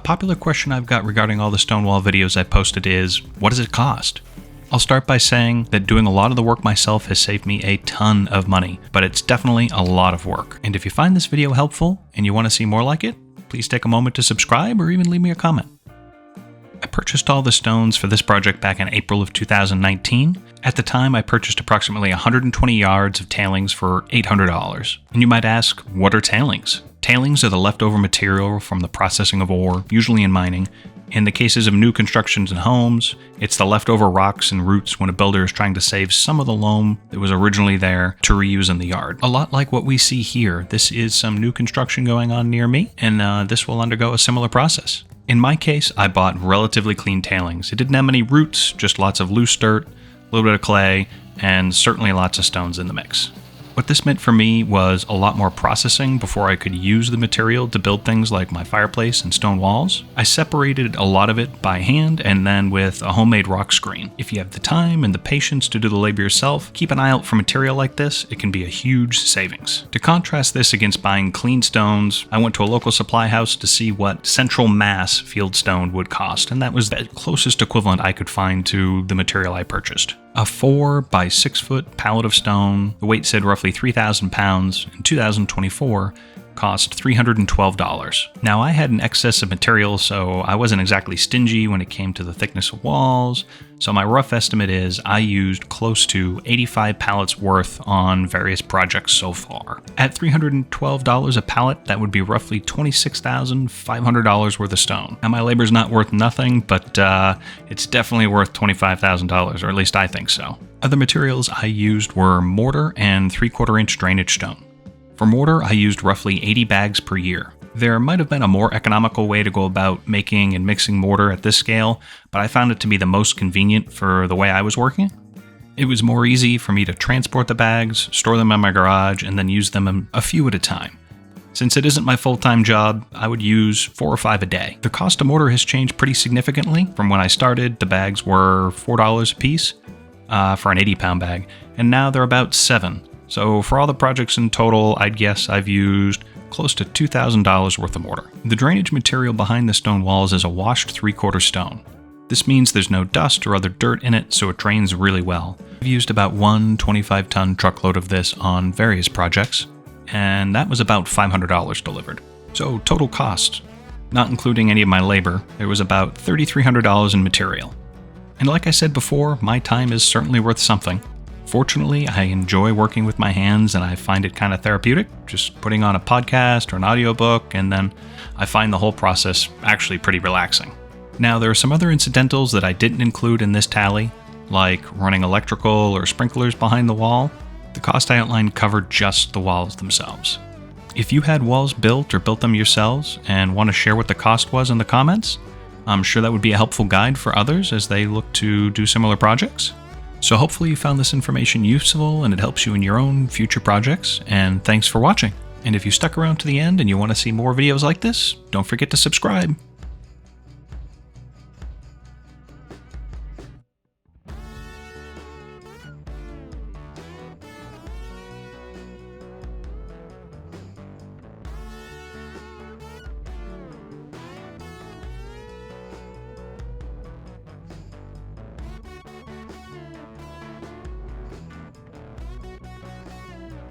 popular question I've got regarding all the stone wall videos I've posted is, what does it cost? I'll start by saying that doing a lot of the work myself has saved me a ton of money, but it's definitely a lot of work. And if you find this video helpful and you want to see more like it, please take a moment to subscribe or even leave me a comment. I purchased all the stones for this project back in April of 2019. At the time, I purchased approximately 120 yards of tailings for $800. And you might ask, what are tailings? Tailings are the leftover material from the processing of ore, usually in mining. In the cases of new constructions and homes, it's the leftover rocks and roots when a builder is trying to save some of the loam that was originally there to reuse in the yard. A lot like what we see here, this is some new construction going on near me, and this will undergo a similar process. In my case, I bought relatively clean tailings. It didn't have any roots, just lots of loose dirt, a little bit of clay, and certainly lots of stones in the mix. What this meant for me was a lot more processing before I could use the material to build things like my fireplace and stone walls. I separated a lot of it by hand and then with a homemade rock screen. If you have the time and the patience to do the labor yourself, keep an eye out for material like this. It can be a huge savings. To contrast this against buying clean stones, I went to a local supply house to see what Central Mass field stone would cost, and that was the closest equivalent I could find to the material I purchased. A 4 by 6 foot pallet of stone, the weight said roughly 3,000 pounds, in 2024 cost $312. Now I had an excess of material, so I wasn't exactly stingy when it came to the thickness of walls, so my rough estimate is I used close to 85 pallets worth on various projects so far. At $312 a pallet, that would be roughly $26,500 worth of stone. Now my labor's not worth nothing, but it's definitely worth $25,000, or at least I think so. Other materials I used were mortar and 3/4 inch drainage stone. For mortar, I used roughly 80 bags per year. There might have been a more economical way to go about making and mixing mortar at this scale, but I found it to be the most convenient for the way I was working. It was more easy for me to transport the bags, store them in my garage, and then use them a few at a time. Since it isn't my full-time job, I would use 4 or 5 a day. The cost of mortar has changed pretty significantly. From when I started, the bags were $4 a piece for an 80-pound bag, and now they're about $7. So for all the projects in total, I'd guess I've used close to $2,000 worth of mortar. The drainage material behind the stone walls is a washed 3/4 stone. This means there's no dust or other dirt in it, so it drains really well. I've used about one 25-ton truckload of this on various projects, and that was about $500 delivered. So total cost, not including any of my labor, there was about $3,300 in material. And like I said before, my time is certainly worth something. Fortunately, I enjoy working with my hands and I find it kind of therapeutic, just putting on a podcast or an audiobook, and then I find the whole process actually pretty relaxing. Now, there are some other incidentals that I didn't include in this tally, like running electrical or sprinklers behind the wall. The cost I outlined covered just the walls themselves. If you had walls built or built them yourselves and want to share what the cost was in the comments, I'm sure that would be a helpful guide for others as they look to do similar projects. So hopefully you found this information useful and it helps you in your own future projects, and thanks for watching. And if you stuck around to the end and you want to see more videos like this, don't forget to subscribe.